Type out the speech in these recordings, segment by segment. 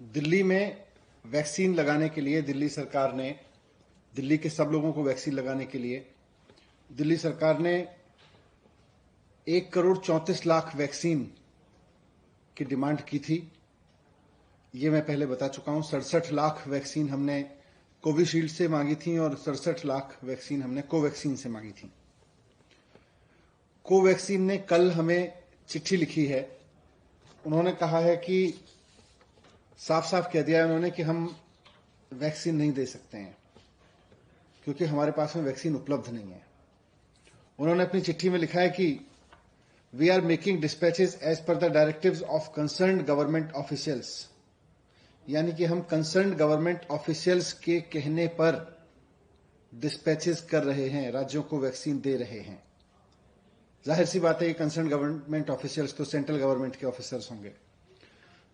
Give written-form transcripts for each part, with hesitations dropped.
दिल्ली में वैक्सीन लगाने के लिए दिल्ली सरकार ने, दिल्ली के सब लोगों को वैक्सीन लगाने के लिए दिल्ली सरकार ने 1,34,00,000 वैक्सीन की डिमांड की थी। ये मैं पहले बता चुका हूं। 67 लाख वैक्सीन हमने कोविशील्ड से मांगी थी और 67 लाख वैक्सीन हमने कोवैक्सीन से मांगी थी। कोवैक्सीन ने कल हमें चिट्ठी लिखी है। उन्होंने कहा है कि साफ साफ कह दिया है उन्होंने कि हम वैक्सीन नहीं दे सकते हैं क्योंकि हमारे पास में वैक्सीन उपलब्ध नहीं है। उन्होंने अपनी चिट्ठी में लिखा है कि we are making dispatches as per the directives of concerned government officials, यानी कि हम कंसर्न्ड गवर्नमेंट ऑफिशियल्स के कहने पर डिस्पैचेस कर रहे हैं, राज्यों को वैक्सीन दे रहे हैं। जाहिर सी बात है कि कंसर्न्ड गवर्नमेंट ऑफिशियल्स तो सेंट्रल गवर्नमेंट के ऑफिसर्स होंगे।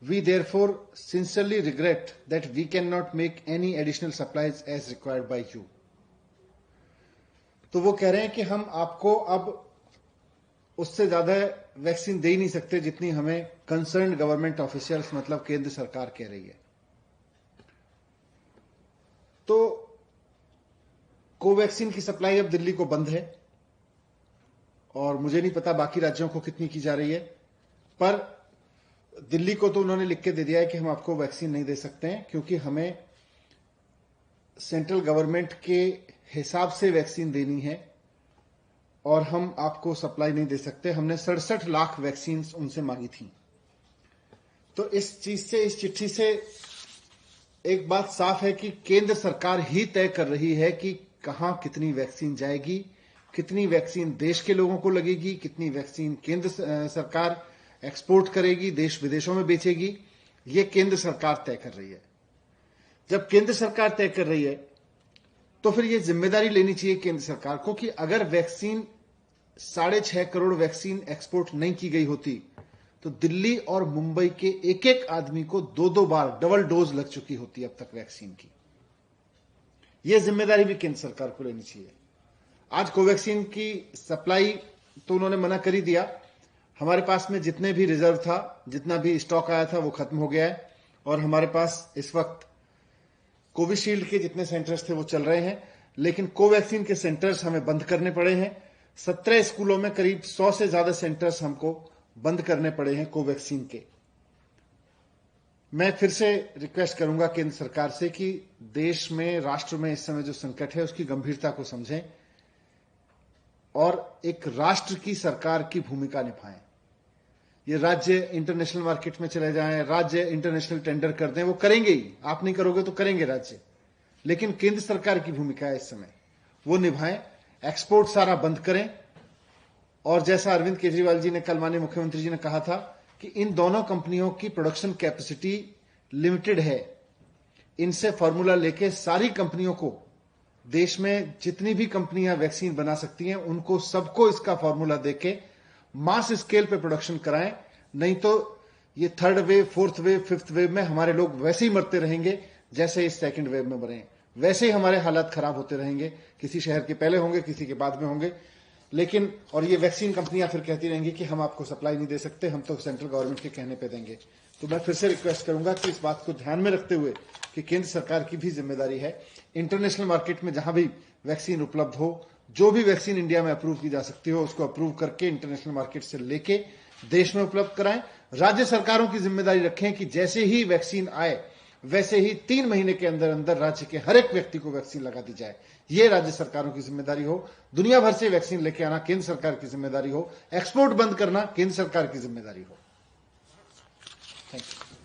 We therefore sincerely regret that we cannot make any additional supplies as required by you. तो वो कह रहे हैं कि हम आपको अब उससे ज्यादा वैक्सीन दे ही नहीं सकते जितनी हमें कंसर्न्ड गवर्नमेंट ऑफिशियल्स मतलब केंद्र सरकार कह रही है। तो कोवैक्सीन की सप्लाई अब दिल्ली को बंद है और मुझे नहीं पता बाकी राज्यों को कितनी की जा रही है, पर दिल्ली को तो उन्होंने लिख के दे दिया है कि हम आपको वैक्सीन नहीं दे सकते हैं क्योंकि हमें सेंट्रल गवर्नमेंट के हिसाब से वैक्सीन देनी है और हम आपको सप्लाई नहीं दे सकते। हमने 67 लाख वैक्सीन उनसे मांगी थी। तो इस चीज से, इस चिट्ठी से एक बात साफ है कि केंद्र सरकार ही तय कर रही है कि कहां कितनी वैक्सीन जाएगी, कितनी वैक्सीन देश के लोगों को लगेगी, कितनी वैक्सीन केंद्र सरकार एक्सपोर्ट करेगी, देश विदेशों में बेचेगी। ये केंद्र सरकार तय कर रही है। जब केंद्र सरकार तय कर रही है तो फिर ये जिम्मेदारी लेनी चाहिए केंद्र सरकार को कि अगर वैक्सीन 6.5 करोड़ वैक्सीन एक्सपोर्ट नहीं की गई होती तो दिल्ली और मुंबई के एक एक आदमी को 2-2 बार डबल डोज लग चुकी होती अब तक वैक्सीन की। यह जिम्मेदारी भी केंद्र सरकार को लेनी चाहिए। आज कोवैक्सीन की सप्लाई तो उन्होंने मना कर ही दिया। हमारे पास में जितने भी रिजर्व था, जितना भी स्टॉक आया था वो खत्म हो गया है और हमारे पास इस वक्त कोविशील्ड के जितने सेंटर्स थे वो चल रहे हैं, लेकिन कोवैक्सीन के सेंटर्स हमें बंद करने पड़े हैं। 17 स्कूलों में करीब 100 से ज्यादा सेंटर्स हमको बंद करने पड़े हैं कोवैक्सीन के। मैं फिर से रिक्वेस्ट करूंगा केंद्र सरकार से कि देश में, राष्ट्र में इस समय जो संकट है उसकी गंभीरता को समझें और एक राष्ट्र की सरकार की भूमिका निभाएं। ये राज्य इंटरनेशनल मार्केट में चले जाएं, राज्य इंटरनेशनल टेंडर कर दें, वो करेंगे ही। आप नहीं करोगे तो करेंगे राज्य, लेकिन केंद्र सरकार की भूमिका है इस समय, वो निभाएं। एक्सपोर्ट सारा बंद करें और जैसा अरविंद केजरीवाल जी ने कल माननीय मुख्यमंत्री जी ने कहा था कि इन दोनों कंपनियों की प्रोडक्शन कैपेसिटी लिमिटेड है, इनसे फॉर्मूला लेके सारी कंपनियों को, देश में जितनी भी कंपनियां वैक्सीन बना सकती हैं उनको सबको इसका फॉर्मूला देके मास स्केल पे प्रोडक्शन कराएं। नहीं तो ये 3rd wave, 4th wave, 5th wave में हमारे लोग वैसे ही मरते रहेंगे जैसे इस 2nd वेव में मरे। वैसे ही हमारे हालात खराब होते रहेंगे, किसी शहर के पहले होंगे, किसी के बाद में होंगे। लेकिन और ये वैक्सीन कंपनियां फिर कहती रहेंगी कि हम आपको सप्लाई नहीं दे सकते, हम तो सेंट्रल गवर्नमेंट के कहने पे देंगे। तो मैं फिर से रिक्वेस्ट करूंगा कि इस बात को ध्यान में रखते हुए कि केंद्र सरकार की भी जिम्मेदारी है, इंटरनेशनल मार्केट में जहां भी वैक्सीन उपलब्ध हो, जो भी वैक्सीन इंडिया में अप्रूव की जा सकती हो उसको अप्रूव करके इंटरनेशनल मार्केट से लेके देश में उपलब्ध कराएं। राज्य सरकारों की जिम्मेदारी रखें कि जैसे ही वैक्सीन आए वैसे ही 3 महीने के अंदर अंदर राज्य के हर एक व्यक्ति को वैक्सीन लगा दी जाए। ये राज्य सरकारों की जिम्मेदारी हो। दुनिया भर से वैक्सीन लेके आना केंद्र सरकार की जिम्मेदारी हो। एक्सपोर्ट बंद करना केंद्र सरकार की जिम्मेदारी हो। Thank you.